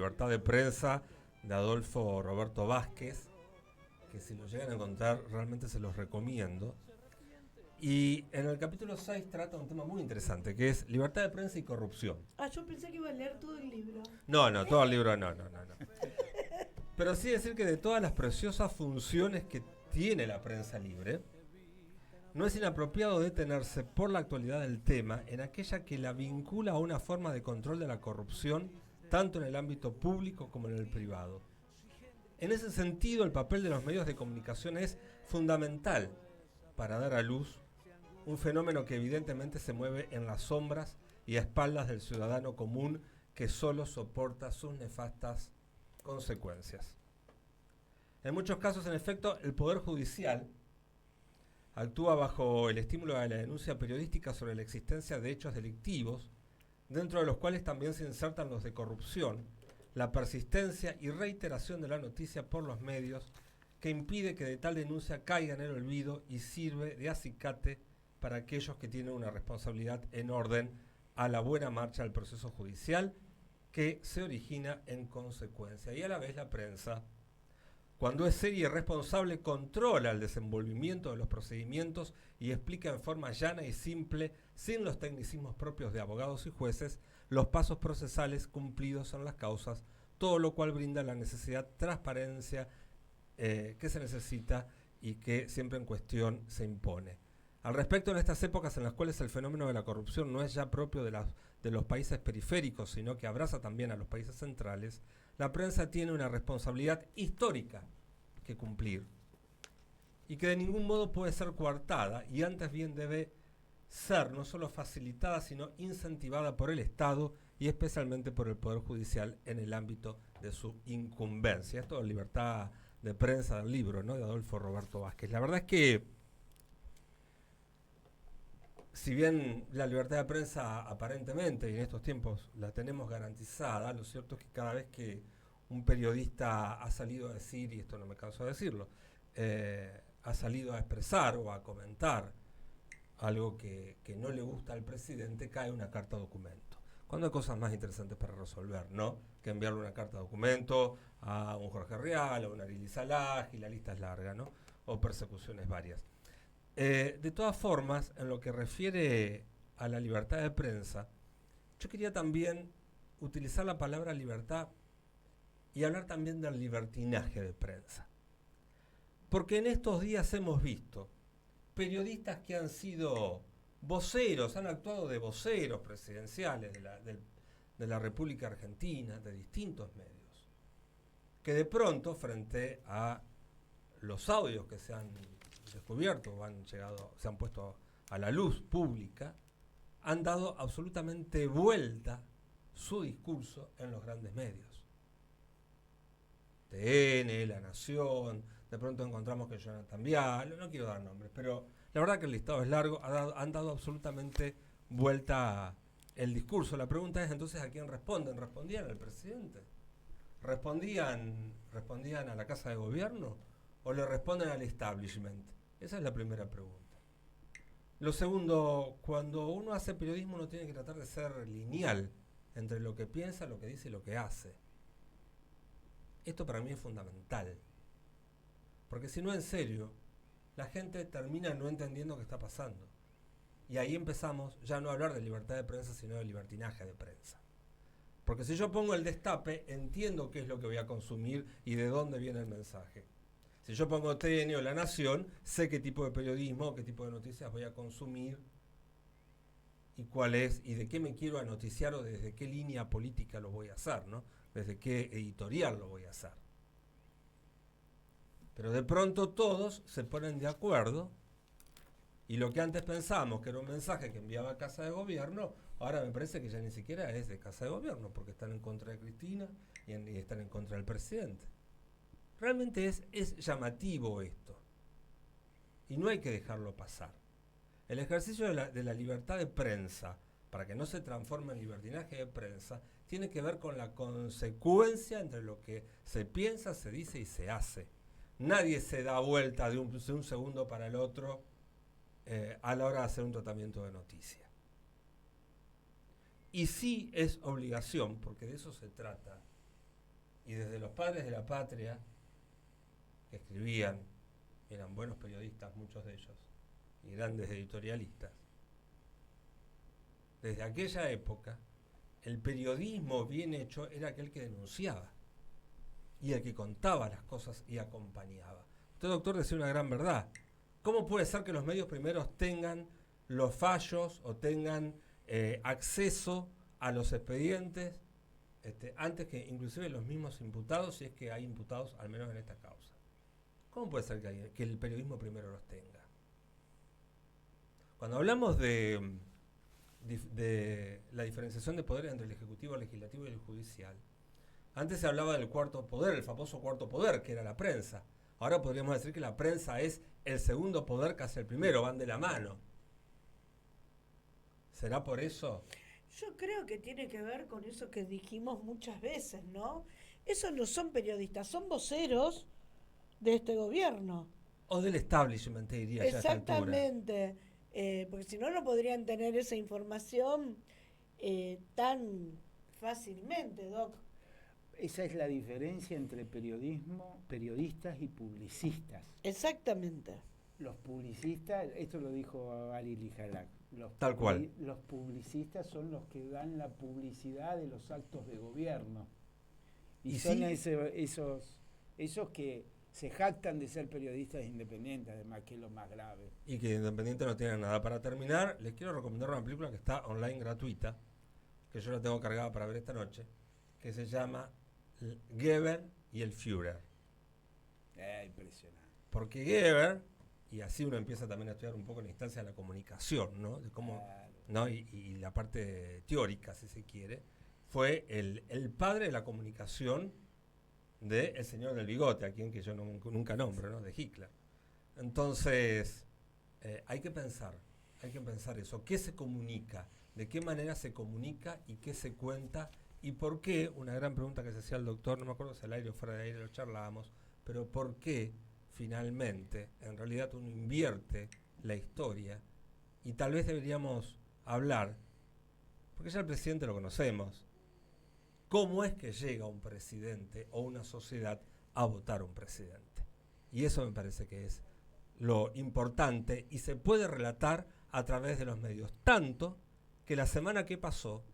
Libertad de Prensa de Adolfo Roberto Vázquez, que si lo llegan a encontrar realmente se los recomiendo. Y en el capítulo 6 trata un tema muy interesante, que es libertad de prensa y corrupción. Yo pensé que iba a leer todo el libro. No, todo el libro no. Pero sí decir que de todas las preciosas funciones que tiene la prensa libre, no es inapropiado detenerse por la actualidad del tema en aquella que la vincula a una forma de control de la corrupción, tanto en el ámbito público como en el privado. En ese sentido, el papel de los medios de comunicación es fundamental para dar a luz un fenómeno que evidentemente se mueve en las sombras y a espaldas del ciudadano común que solo soporta sus nefastas consecuencias. En muchos casos, en efecto, el Poder Judicial actúa bajo el estímulo de la denuncia periodística sobre la existencia de hechos delictivos, dentro de los cuales también se insertan los de corrupción, la persistencia y reiteración de la noticia por los medios, que impide que de tal denuncia caiga en el olvido y sirve de acicate para aquellos que tienen una responsabilidad en orden a la buena marcha del proceso judicial, que se origina en consecuencia. Y a la vez la prensa, cuando es seria y responsable, controla el desenvolvimiento de los procedimientos y explica en forma llana y simple, sin los tecnicismos propios de abogados y jueces, los pasos procesales cumplidos en las causas, todo lo cual brinda la necesidad de transparencia que se necesita y que siempre en cuestión se impone. Al respecto, en estas épocas en las cuales el fenómeno de la corrupción no es ya propio de los países periféricos, sino que abraza también a los países centrales, la prensa tiene una responsabilidad histórica que cumplir y que de ningún modo puede ser coartada, y antes bien debe ser no solo facilitada, sino incentivada por el Estado y especialmente por el Poder Judicial en el ámbito de su incumbencia. Esto es Libertad de Prensa del libro, ¿no?, de Adolfo Roberto Vázquez. La verdad es que, si bien la libertad de prensa aparentemente, y en estos tiempos la tenemos garantizada, lo cierto es que cada vez que un periodista ha salido a decir, y esto no me canso de decirlo, ha salido a expresar o a comentar algo que no le gusta al presidente, cae una carta documento. Cuando hay cosas más interesantes para resolver, ¿no?, que enviarle una carta documento a un Jorge Real, a un Arili Salah, y la lista es larga, ¿no?, o persecuciones varias. De todas formas, en lo que refiere a la libertad de prensa, yo quería también utilizar la palabra libertad y hablar también del libertinaje de prensa. Porque en estos días hemos visto periodistas que han sido voceros, han actuado de voceros presidenciales de la República Argentina, de distintos medios, que de pronto, frente a los audios que se han descubierto o se han puesto a la luz pública, han dado absolutamente vuelta su discurso en los grandes medios. TN, La Nación, de pronto encontramos que Jonathan Vial, no quiero dar nombres, pero la verdad que el listado es largo, han dado absolutamente vuelta el discurso. La pregunta es entonces, ¿a quién responden? ¿Respondían al presidente? ¿Respondían a la Casa de Gobierno? ¿O le responden al establishment? Esa es la primera pregunta. Lo segundo, cuando uno hace periodismo uno tiene que tratar de ser lineal entre lo que piensa, lo que dice y lo que hace. Esto para mí es fundamental. Porque si no, en serio, la gente termina no entendiendo qué está pasando. Y ahí empezamos ya no a hablar de libertad de prensa, sino de libertinaje de prensa. Porque si yo pongo el destape, entiendo qué es lo que voy a consumir y de dónde viene el mensaje. Si yo pongo TN o La Nación, sé qué tipo de periodismo, qué tipo de noticias voy a consumir y cuál es, y de qué me quiero anoticiar o desde qué línea política lo voy a hacer, ¿no?, desde qué editorial lo voy a hacer. Pero de pronto todos se ponen de acuerdo y lo que antes pensábamos que era un mensaje que enviaba a Casa de Gobierno, ahora me parece que ya ni siquiera es de Casa de Gobierno, porque están en contra de Cristina y están en contra del presidente. Realmente es llamativo esto. Y no hay que dejarlo pasar. El ejercicio de la libertad de prensa, para que no se transforme en libertinaje de prensa, tiene que ver con la consecuencia entre lo que se piensa, se dice y se hace. Nadie se da vuelta de un segundo para el otro a la hora de hacer un tratamiento de noticia. Y sí es obligación, porque de eso se trata, Y desde los padres de la patria, que escribían, eran buenos periodistas, muchos de ellos, y grandes editorialistas, desde aquella época, el periodismo bien hecho era aquel que denunciaba y el que contaba las cosas y acompañaba. Usted, doctor, decía una gran verdad. ¿Cómo puede ser que los medios primeros tengan los fallos o tengan acceso a los expedientes antes que inclusive los mismos imputados, si es que hay imputados al menos en esta causa? ¿Cómo puede ser que el periodismo primero los tenga? Cuando hablamos de la diferenciación de poderes entre el Ejecutivo, el Legislativo y el Judicial, antes se hablaba del cuarto poder, el famoso cuarto poder, que era la prensa. Ahora podríamos decir que la prensa es el segundo poder que hace el primero, van de la mano. ¿Será por eso? Yo creo que tiene que ver con eso que dijimos muchas veces, ¿no? Esos no son periodistas, son voceros de este gobierno. O del establishment, te diría ya a esta altura. Exactamente, porque si no, no podrían tener esa información tan fácilmente, Doc. Esa es la diferencia entre periodistas y publicistas. Exactamente. Los publicistas, esto lo dijo Ali Lijalak, Tal cual. Los publicistas son los que dan la publicidad de los actos de gobierno. Y son esos que se jactan de ser periodistas independientes, además, que es lo más grave. Y que independiente no tienen nada. Para terminar, les quiero recomendar una película que está online gratuita, que yo la tengo cargada para ver esta noche, que se llama Goebbels y el Führer. Impresionante. Porque Goebbels, y así uno empieza también a estudiar un poco la instancia de la comunicación, ¿no? De cómo, Claro. ¿no? Y la parte teórica, si se quiere, fue el padre de la comunicación del señor del bigote, a quien que yo nunca nombro, ¿no? De Hitler. Entonces, hay que pensar eso. ¿Qué se comunica? ¿De qué manera se comunica y qué se cuenta? ¿Y por qué? Una gran pregunta que se hacía el doctor, no me acuerdo si al aire o fuera de aire lo charlábamos, pero ¿por qué finalmente, en realidad, uno invierte la historia? Y tal vez deberíamos hablar, porque ya el presidente lo conocemos, ¿cómo es que llega un presidente o una sociedad a votar a un presidente? Y eso me parece que es lo importante y se puede relatar a través de los medios. Tanto que la semana que pasó,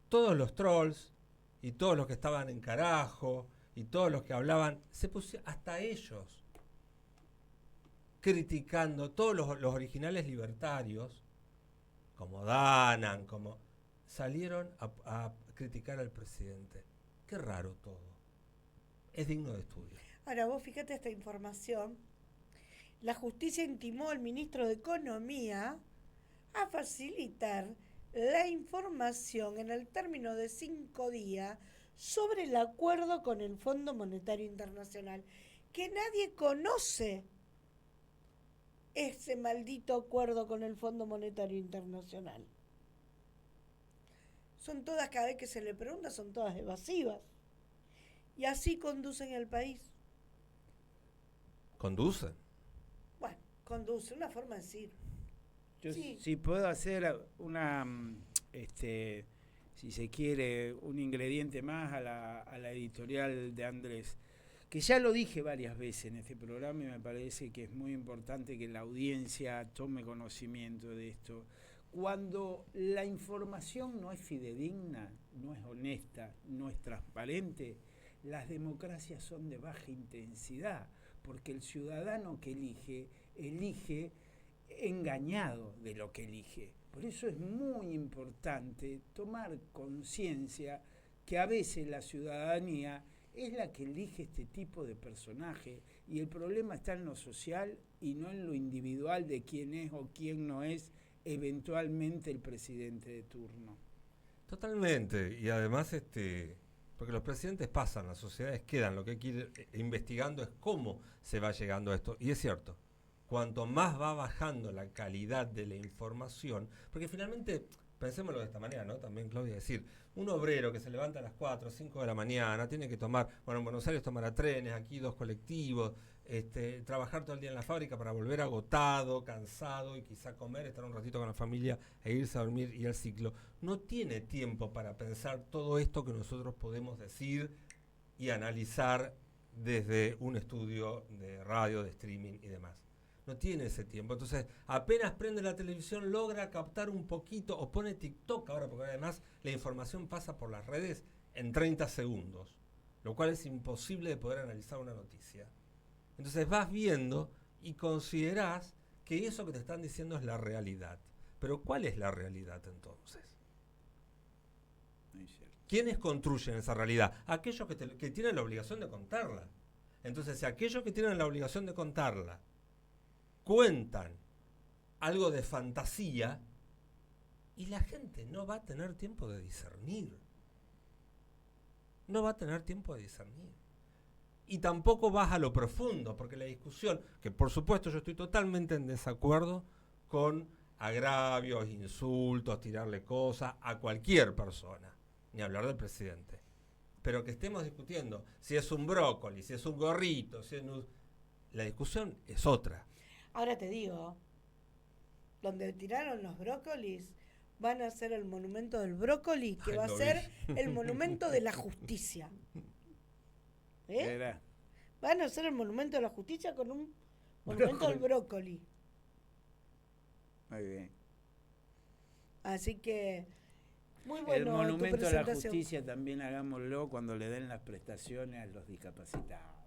todos los trolls y todos los que estaban en carajo y todos los que hablaban, se pusieron, hasta ellos, criticando, todos los originales libertarios, como Danan, como salieron a criticar al presidente. Qué raro todo. Es digno de estudio. Ahora, vos fíjate esta información. La justicia intimó al ministro de Economía a facilitar la información en el término de 5 días sobre el acuerdo con el Fondo Monetario Internacional, que nadie conoce ese maldito acuerdo con el Fondo Monetario Internacional. Son todas, cada vez que se le pregunta, son todas evasivas. Y así conducen el país. ¿Conducen? Bueno, conduce, una forma de decir. Yo, Sí. si puedo hacer una, si se quiere, un ingrediente más a la editorial de Andrés, que ya lo dije varias veces en este programa y me parece que es muy importante que la audiencia tome conocimiento de esto. Cuando la información no es fidedigna, no es honesta, no es transparente, las democracias son de baja intensidad, porque el ciudadano que elige engañado de lo que elige. Por eso es muy importante tomar conciencia que a veces la ciudadanía es la que elige este tipo de personaje y el problema está en lo social y no en lo individual de quién es o quién no es eventualmente el presidente de turno. Totalmente. Y además, porque los presidentes pasan, las sociedades quedan. Lo que hay que ir investigando es cómo se va llegando a esto. Y es cierto, cuanto más va bajando la calidad de la información, porque finalmente, pensémoslo de esta manera, ¿no? También, Claudia, decir, un obrero que se levanta a las 4 o 5 de la mañana, tiene que tomar, bueno, en Buenos Aires tomará trenes, aquí 2 colectivos, trabajar todo el día en la fábrica para volver agotado, cansado y quizá comer, estar un ratito con la familia e irse a dormir y al ciclo. No tiene tiempo para pensar todo esto que nosotros podemos decir y analizar desde un estudio de radio, de streaming y demás. No tiene ese tiempo. Entonces, apenas prende la televisión, logra captar un poquito, o pone TikTok ahora, porque además la información pasa por las redes en 30 segundos, lo cual es imposible de poder analizar una noticia. Entonces vas viendo y considerás que eso que te están diciendo es la realidad. Pero ¿cuál es la realidad entonces? ¿Quiénes construyen esa realidad? Aquellos que tienen la obligación de contarla. Entonces, si aquellos que tienen la obligación de contarla cuentan algo de fantasía, y la gente no va a tener tiempo de discernir. No va a tener tiempo de discernir. Y tampoco vas a lo profundo, porque la discusión, que por supuesto yo estoy totalmente en desacuerdo con agravios, insultos, tirarle cosas a cualquier persona, ni hablar del presidente. Pero que estemos discutiendo si es un brócoli, si es un gorrito, si es la discusión es otra. Ahora te digo, donde tiraron los brócolis, van a ser el monumento del brócoli, que va a ser el monumento de la justicia. Van a ser el monumento de la justicia con un monumento del brócoli. Muy bien. Así que, muy bueno. El monumento a la justicia también hagámoslo cuando le den las prestaciones a los discapacitados.